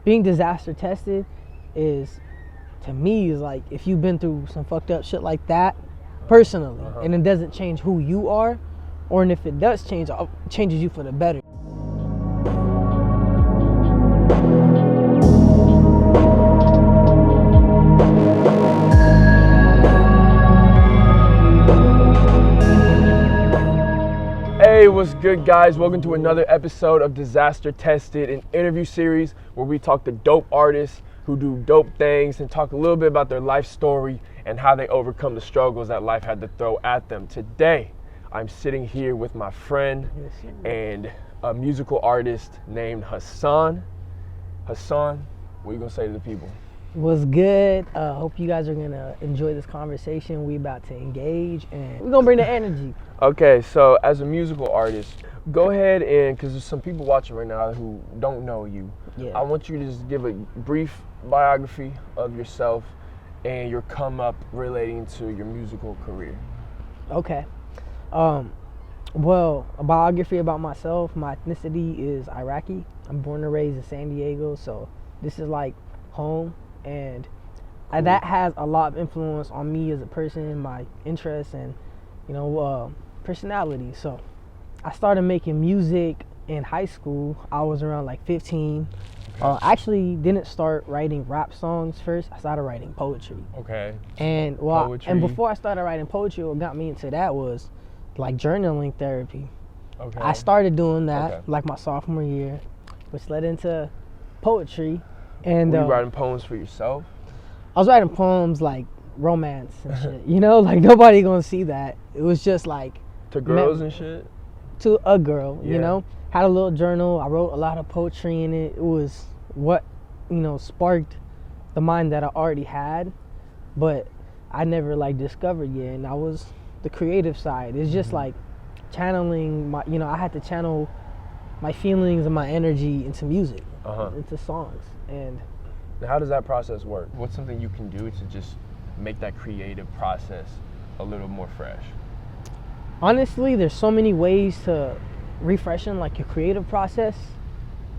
being disaster tested is, to me, is like if you've been through some fucked up shit like that personally, and it doesn't change who you are, or and if it does change, it changes you for the better. Hey, what's good, guys? Welcome to another episode of Disaster Tested, an interview series where we talk to dope artists who do dope things and talk a little bit about their life story and how they overcome the struggles that life had to throw at them. Today, I'm sitting here with my friend and a musical artist named Hassan. Hassan, what are you gonna say to the people? What's good? Hope you guys are gonna enjoy this conversation. We about to engage, and we're gonna bring the energy. Okay, so as a musical artist, go ahead and, because there's some people watching right now who don't know you, I want you to just give a brief biography of yourself and your come up relating to your musical career. Okay. Well, a biography about myself. My ethnicity is Iraqi. I'm born and raised in San Diego, so this is like home, and that has a lot of influence on me as a person, my interests, and personality. So I started making music in high school. I was around like 15. I actually didn't start writing rap songs first. I started writing poetry. Okay. And and before I started writing poetry, what got me into that was like journaling therapy. Okay. I started doing that like my sophomore year, which led into poetry. And were you writing poems for yourself? I was writing poems like romance and shit. Like nobody gonna see that. It was just like to girls and shit? To a girl, Had a little journal. I wrote a lot of poetry in it. It was what, sparked the mind that I already had, but I never like discovered yet. And that was the creative side. It's just like channeling my, I had to channel my feelings and my energy into music, into songs. And now, how does that process work? What's something you can do to just make that creative process a little more fresh? Honestly, there's so many ways to refreshen like your creative process,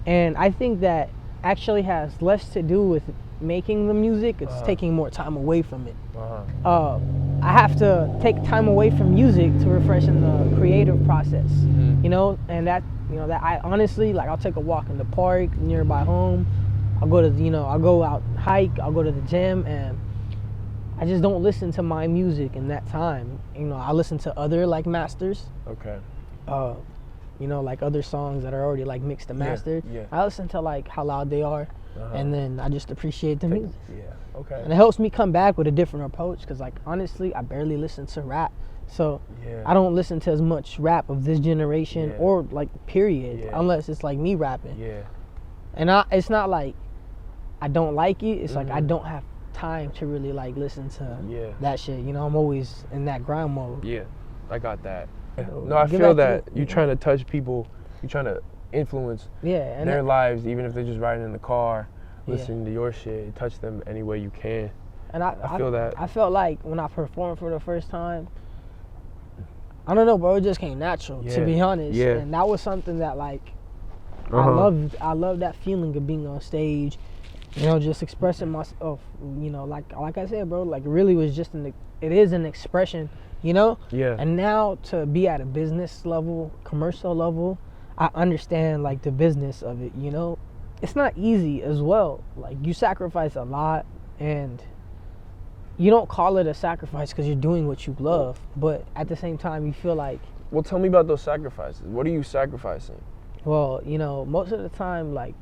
and I think that actually has less to do with making the music. It's taking more time away from it. I have to take time away from music to refreshen the creative process, and that I honestly, like, I'll take a walk in the park nearby home. I'll go to I'll go out hike. I'll go to the gym, and I just don't listen to my music in that time. I listen to other like masters. Okay. Like other songs that are already like mixed and mastered. Yeah. I listen to like how loud they are, and then I just appreciate the music. Yeah. Okay. And it helps me come back with a different approach, because like honestly, I barely listen to rap, so I don't listen to as much rap of this generation or like period, unless it's like me rapping. Yeah. And it's not like I don't like it. It's like I don't have time to really like listen to that shit. I'm always in that grind mode. Yeah, I got that. No, I feel that you're trying to touch people. You're trying to influence their lives, even if they're just riding in the car, listening to your shit. Touch them any way you can. And I feel that. I felt like when I performed for the first time, I don't know, bro, it just came natural, to be honest. Yeah. And that was something that like I loved that feeling of being on stage, just expressing myself. Like I said, bro, like it really was just it is an expression. Yeah. And now to be at a business level, commercial level, I understand like the business of it. It's not easy as well. Like you sacrifice a lot, and you don't call it a sacrifice because you're doing what you love, but at the same time you feel like. Well, tell me about those sacrifices. What are you sacrificing? Well, most of the time, like,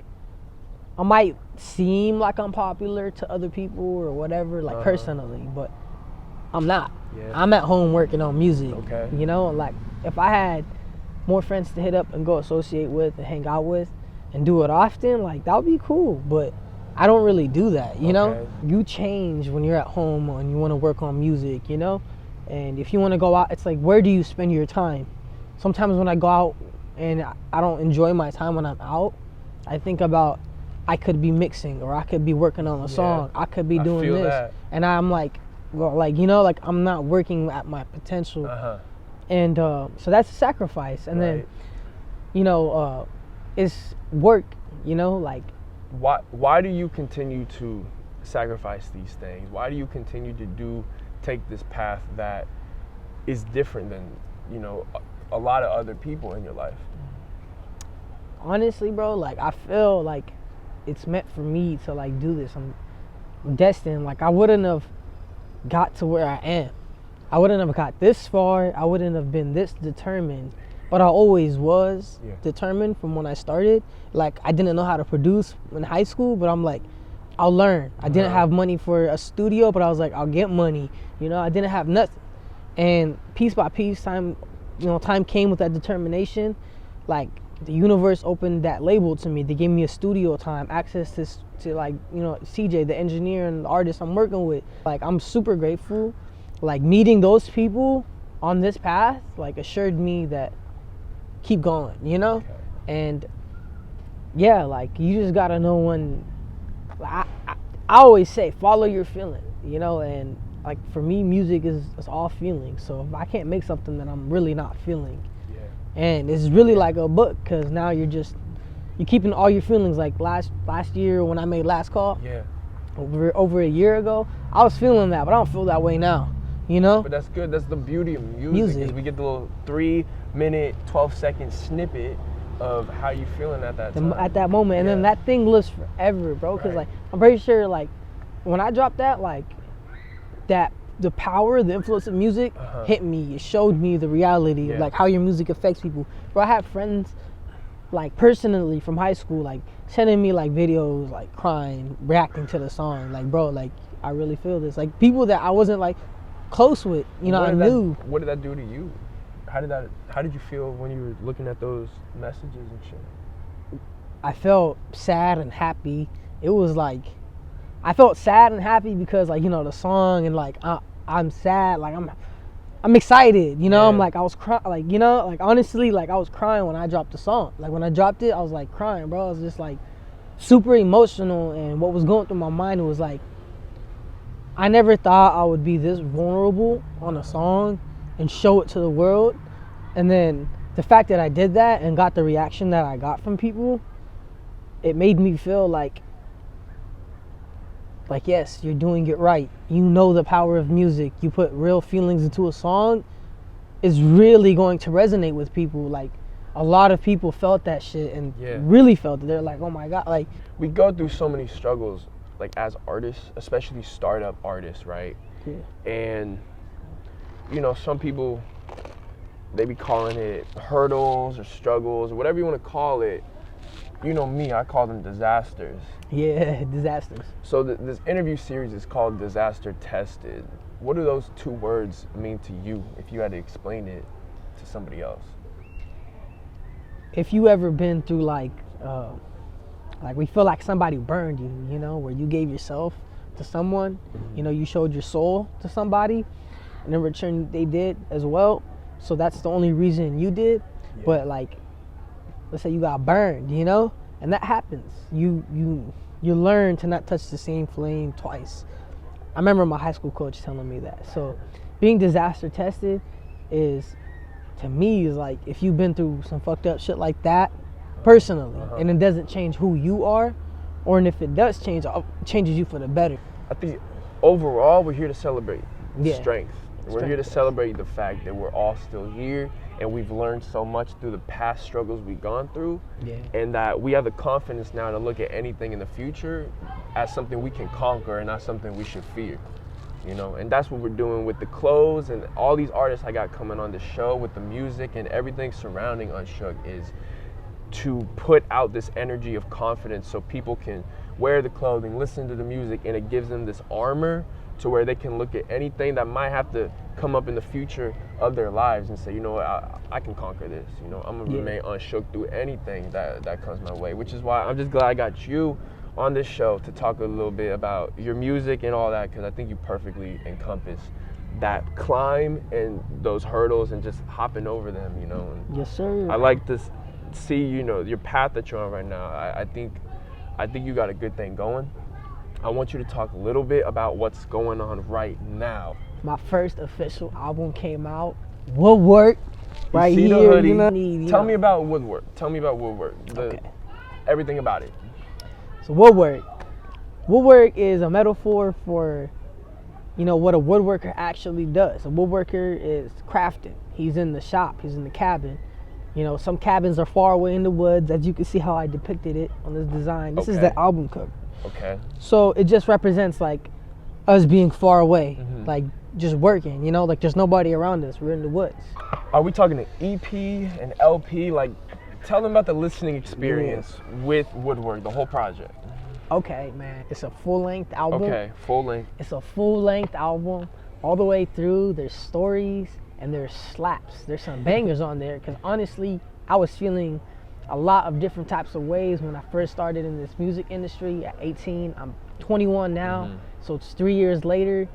I might seem like I'm popular to other people or whatever, like personally, but I'm not. Yeah. I'm at home working on music. Okay. Like if I had more friends to hit up and go associate with and hang out with and do it often, like that would be cool. But I don't really do that. You change when you're at home and you want to work on music. And if you want to go out, it's like, where do you spend your time? Sometimes when I go out and I don't enjoy my time when I'm out, I think about I could be mixing, or I could be working on a song. I could be doing this. That. And I'm like, well, like, like I'm not working at my potential. And so that's a sacrifice. And then, it's work, like why do you continue to sacrifice these things? Why do you continue to take this path that is different than, you know, a lot of other people in your life? Honestly, bro, like I feel like it's meant for me to like do this. I'm destined. Like I wouldn't have got to where I am. I wouldn't have got this far. I wouldn't have been this determined. But I always was determined from when I started. Like I didn't know how to produce in high school, but I'm like, I'll learn. I didn't have money for a studio, but I was like, I'll get money. You know, I didn't have nothing. And piece by piece, time came with that determination. Like the universe opened that label to me. They gave me a studio time, access to like, you know, CJ, the engineer and the artist I'm working with. Like I'm super grateful. Like meeting those people on this path, like assured me that keep going, you know? And yeah, like you just gotta know when, I always say, follow your feeling, you know? And like for me, music is all feeling. So if I can't make something that I'm really not feeling, and it's really like a book, because now you're keeping all your feelings. Like last year when I made Last Call, over a year ago, I was feeling that, but I don't feel that way now, you know? But that's good. That's the beauty of music. Is we get the little 3-minute, 12-second snippet of how you feeling at that time. At that moment. And then that thing lives forever, bro. Because like I'm pretty sure like when I dropped that, like that the power, the influence of music hit me. It showed me the reality of like how your music affects people. Bro, I have friends like personally from high school like sending me like videos like crying, reacting to the song. Like, bro, like I really feel this. Like people that I wasn't like close with, you know, I knew. What did that do to you? How did you feel when you were looking at those messages and shit? I felt sad and happy. It was like I felt sad and happy because like, you know, the song, and like I'm sad, like I'm excited, you know. I'm like I was crying, like, you know, like honestly, like I was crying when I dropped the song. Like when I dropped it, I was like crying, bro. I was just like super emotional, and what was going through my mind was like I never thought I would be this vulnerable on a song and show it to the world. And then the fact that I did that and got the reaction that I got from people, it made me feel like yes, you're doing it right. You know the power of music. You put real feelings into a song, it's really going to resonate with people. Like a lot of people felt that shit and really felt it. They're like, oh my God. Like we go through so many struggles like as artists, especially startup artists, right? And you know, some people, they be calling it hurdles or struggles or whatever you want to call it. You know me, I call them disasters. Yeah, disasters. So this interview series is called Disaster Tested. What do those two words mean to you if you had to explain it to somebody else? If you ever been through like we feel like somebody burned you, you know, where you gave yourself to someone, you know, you showed your soul to somebody, and in return they did as well. So that's the only reason you did. But like, let's say you got burned, you know, and that happens. You learn to not touch the same flame twice. I remember my high school coach telling me that. So being disaster tested is, to me, is like if you've been through some fucked up shit like that personally, and it doesn't change who you are, or and if it does change, it changes you for the better. I think overall we're here to celebrate strength. We're here to celebrate the fact that we're all still here, and we've learned so much through the past struggles we've gone through, and that we have the confidence now to look at anything in the future as something we can conquer and not something we should fear, you know. And that's what we're doing with the clothes and all these artists I got coming on the show, with the music and everything surrounding UNSHOOK, is to put out this energy of confidence so people can wear the clothing, listen to the music, and it gives them this armor to where they can look at anything that might have to come up in the future of their lives and say, you know what, I can conquer this. You know, I'm gonna remain unshook through anything that comes my way. Which is why I'm just glad I got you on this show to talk a little bit about your music and all that, because I think you perfectly encompass that climb and those hurdles and just hopping over them, you know. And yes, sir. I like to see, you know, your path that you're on right now. I think you got a good thing going. I want you to talk a little bit about what's going on right now. My first official album came out, Woodwork, right here. The hoodie. You know? Tell me about Woodwork. Tell me about Woodwork. Everything about it. So woodwork. Woodwork is a metaphor for, what a woodworker actually does. A woodworker is crafting. He's in the shop. He's in the cabin. Some cabins are far away in the woods, as you can see how I depicted it on this design. This is the album cover. Okay. So it just represents like us being far away, like just working, like there's nobody around us. We're in the woods. Are we talking an EP, an LP? Like, tell them about the listening experience with Woodwork, the whole project. Okay, man. It's a full-length album. Okay, full length. It's a full-length album all the way through. There's stories and there's slaps. There's some bangers on there because honestly, I was feeling a lot of different types of ways when I first started in this music industry at 18. I'm 21 now, so it's 3 years later.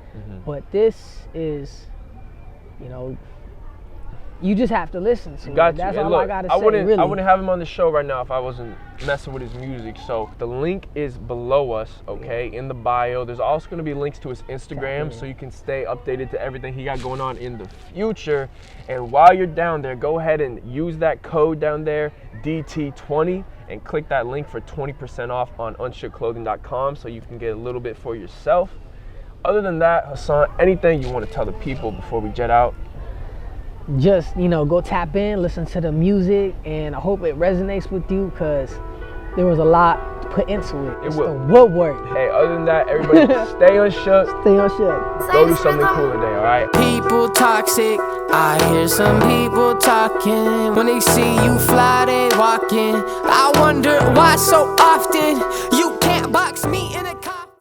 But this is, you just have to listen to it. That's all I gotta say. Really. I wouldn't have him on the show right now if I wasn't messing with his music. So the link is below us, okay, in the bio. There's also going to be links to his Instagram so you can stay updated to everything he got going on in the future. And while you're down there, go ahead and use that code down there, DT20, and click that link for 20% off on UNSHOOKclothing.com so you can get a little bit for yourself. Other than that, Hassan, anything you want to tell the people before we jet out? Just, go tap in, listen to the music, and I hope it resonates with you because there was a lot to put into it. It's the woodwork. Hey, other than that, everybody stay unshook. Stay unshook. Go do something cool today, all right? People toxic. I hear some people talking. When they see you fly, they walking. I wonder why so often you can't box me in a car.